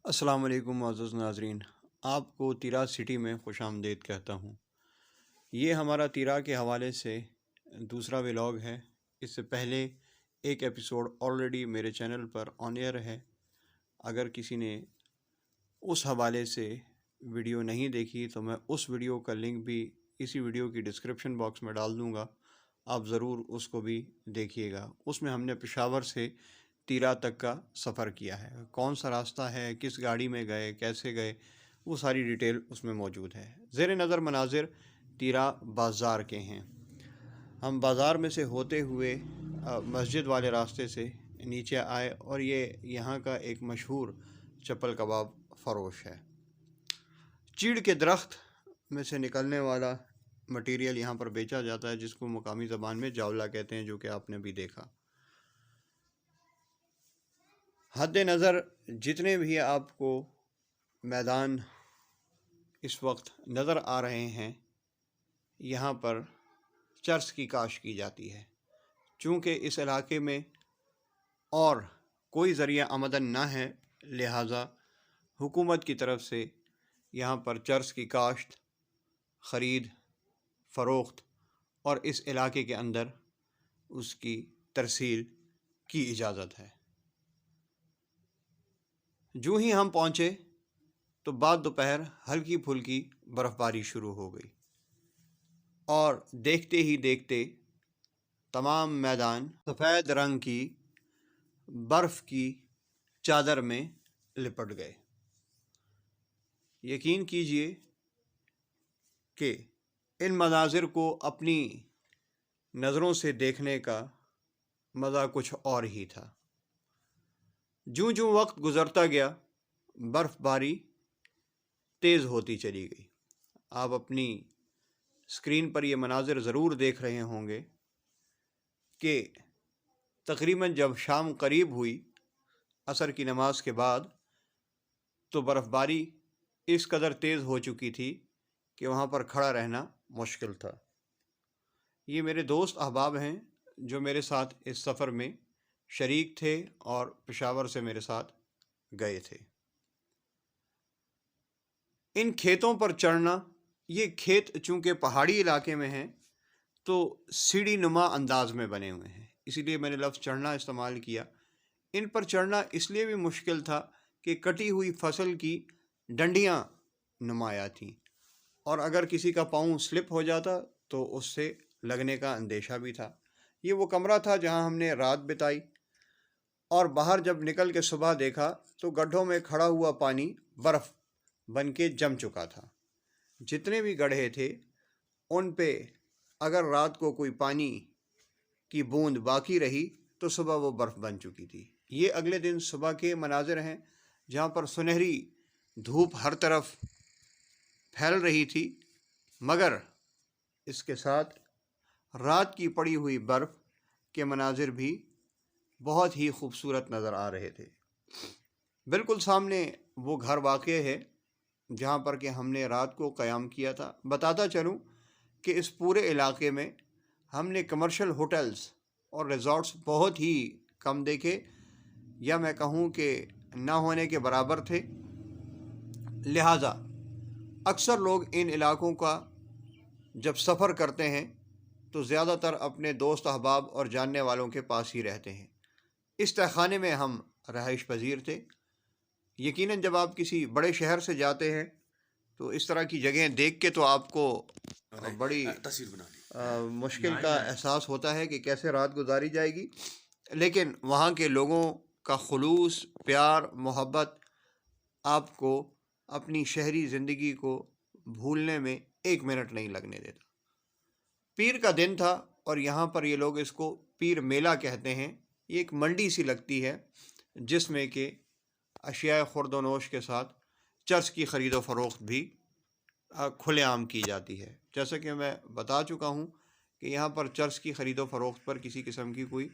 السلام علیکم معزز ناظرین، آپ کو تیرا سٹی میں خوش آمدید کہتا ہوں۔ یہ ہمارا تیرا کے حوالے سے دوسرا ولاگ ہے۔ اس سے پہلے ایک ایپیسوڈ آلریڈی میرے چینل پر آن ایئر ہے۔ اگر کسی نے اس حوالے سے ویڈیو نہیں دیکھی تو میں اس ویڈیو کا لنک بھی اسی ویڈیو کی ڈسکرپشن باکس میں ڈال دوں گا، آپ ضرور اس کو بھی دیکھیے گا۔ اس میں ہم نے پشاور سے تیرا تک کا سفر کیا ہے، کون سا راستہ ہے، کس گاڑی میں گئے، کیسے گئے، وہ ساری ڈیٹیل اس میں موجود ہے۔ زیر نظر مناظر تیرا بازار کے ہیں۔ ہم بازار میں سے ہوتے ہوئے مسجد والے راستے سے نیچے آئے اور یہ یہاں کا ایک مشہور چپل کباب فروش ہے۔ چیڑ کے درخت میں سے نکلنے والا مٹیریل یہاں پر بیچا جاتا ہے، جس کو مقامی زبان میں جاولا کہتے ہیں، جو کہ آپ نے بھی دیکھا۔ حد نظر جتنے بھی آپ کو میدان اس وقت نظر آ رہے ہیں، یہاں پر چرس کی کاشت کی جاتی ہے۔ چونکہ اس علاقے میں اور کوئی ذریعہ آمدن نہ ہے، لہٰذا حکومت کی طرف سے یہاں پر چرس کی کاشت، خرید فروخت اور اس علاقے کے اندر اس کی ترسیل کی اجازت ہے۔ جو ہی ہم پہنچے تو بعد دوپہر ہلکی پھلکی برف باری شروع ہو گئی اور دیکھتے ہی دیکھتے تمام میدان سفید رنگ کی برف کی چادر میں لپٹ گئے۔ یقین کیجئے کہ ان مناظر کو اپنی نظروں سے دیکھنے کا مزہ کچھ اور ہی تھا۔ جوں جوں وقت گزرتا گیا، برف باری تیز ہوتی چلی گئی۔ آپ اپنی اسکرین پر یہ مناظر ضرور دیکھ رہے ہوں گے کہ تقریباً جب شام قریب ہوئی عصر کی نماز کے بعد، تو برف باری اس قدر تیز ہو چکی تھی کہ وہاں پر کھڑا رہنا مشکل تھا۔ یہ میرے دوست احباب ہیں جو میرے ساتھ اس سفر میں شریک تھے اور پشاور سے میرے ساتھ گئے تھے۔ ان کھیتوں پر چڑھنا، یہ کھیت چونکہ پہاڑی علاقے میں ہیں تو سیڑھی نما انداز میں بنے ہوئے ہیں، اسی لیے میں نے لفظ چڑھنا استعمال کیا۔ ان پر چڑھنا اس لیے بھی مشکل تھا کہ کٹی ہوئی فصل کی ڈنڈیاں نمایاں تھیں، اور اگر کسی کا پاؤں سلپ ہو جاتا تو اس سے لگنے کا اندیشہ بھی تھا۔ یہ وہ کمرہ تھا جہاں ہم نے رات بتائی، اور باہر جب نکل کے صبح دیکھا تو گڈھوں میں کھڑا ہوا پانی برف بن کے جم چکا تھا۔ جتنے بھی گڑھے تھے ان پہ اگر رات کو کوئی پانی کی بوند باقی رہی تو صبح وہ برف بن چکی تھی۔ یہ اگلے دن صبح کے مناظر ہیں، جہاں پر سنہری دھوپ ہر طرف پھیل رہی تھی، مگر اس کے ساتھ رات کی پڑی ہوئی برف کے مناظر بھی بہت ہی خوبصورت نظر آ رہے تھے۔ بالکل سامنے وہ گھر واقع ہے جہاں پر کہ ہم نے رات کو قیام کیا تھا۔ بتاتا چلوں کہ اس پورے علاقے میں ہم نے کمرشل ہوٹلز اور ریزورٹس بہت ہی کم دیکھے، یا میں کہوں کہ نہ ہونے کے برابر تھے۔ لہٰذا اکثر لوگ ان علاقوں کا جب سفر کرتے ہیں تو زیادہ تر اپنے دوست احباب اور جاننے والوں کے پاس ہی رہتے ہیں۔ اس تہخانے میں ہم رہائش پذیر تھے۔ یقیناً جب آپ کسی بڑے شہر سے جاتے ہیں تو اس طرح کی جگہیں دیکھ کے تو آپ کو بڑی مشکل کا احساس ہوتا ہے کہ کیسے رات گزاری جائے گی، لیکن وہاں کے لوگوں کا خلوص، پیار، محبت آپ کو اپنی شہری زندگی کو بھولنے میں ایک منٹ نہیں لگنے دیتا۔ پیر کا دن تھا اور یہاں پر یہ لوگ اس کو پیر میلہ کہتے ہیں۔ یہ ایک منڈی سی لگتی ہے جس میں کہ اشیاء خورد و نوش کے ساتھ چرس کی خرید و فروخت بھی کھلے عام کی جاتی ہے۔ جیسا کہ میں بتا چکا ہوں کہ یہاں پر چرس کی خرید و فروخت پر کسی قسم کی کوئی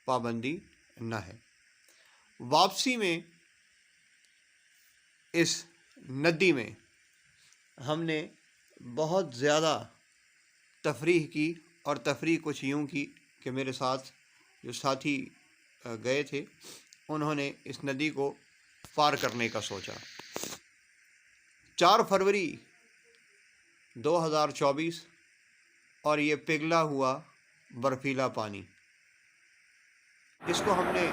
پابندی نہ ہے۔ واپسی میں اس ندی میں ہم نے بہت زیادہ تفریح کی، اور تفریح کچھ یوں کی کہ میرے ساتھ جو ساتھی گئے تھے انہوں نے اس ندی کو پار کرنے کا سوچا۔ 4 فروری 2024 اور یہ پگھلا ہوا برفیلا پانی، اس کو ہم نے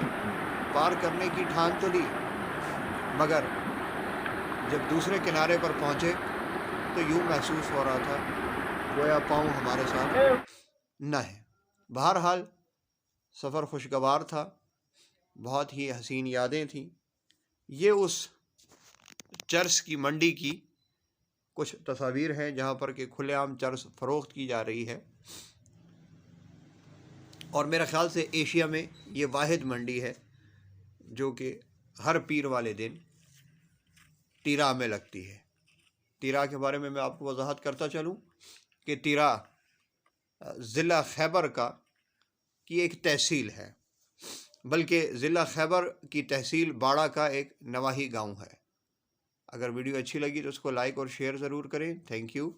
پار کرنے کی ٹھان تو لی، مگر جب دوسرے کنارے پر پہنچے تو یوں محسوس ہو رہا تھا گویا پاؤں ہمارے ساتھ نہ ہے۔ بہرحال سفر خوشگوار تھا، بہت ہی حسین یادیں تھیں۔ یہ اس چرس کی منڈی کی کچھ تصاویر ہیں جہاں پر کہ کھلے عام چرس فروخت کی جا رہی ہے، اور میرا خیال سے ایشیا میں یہ واحد منڈی ہے جو کہ ہر پیر والے دن تیرا میں لگتی ہے۔ تیرا کے بارے میں آپ کو وضاحت کرتا چلوں کہ تیرا ضلع خیبر کی ایک تحصیل ہے، بلکہ ضلع خیبر کی تحصیل باڑہ کا ایک نواحی گاؤں ہے۔ اگر ویڈیو اچھی لگی تو اس کو لائک اور شیئر ضرور کریں۔ Thank you.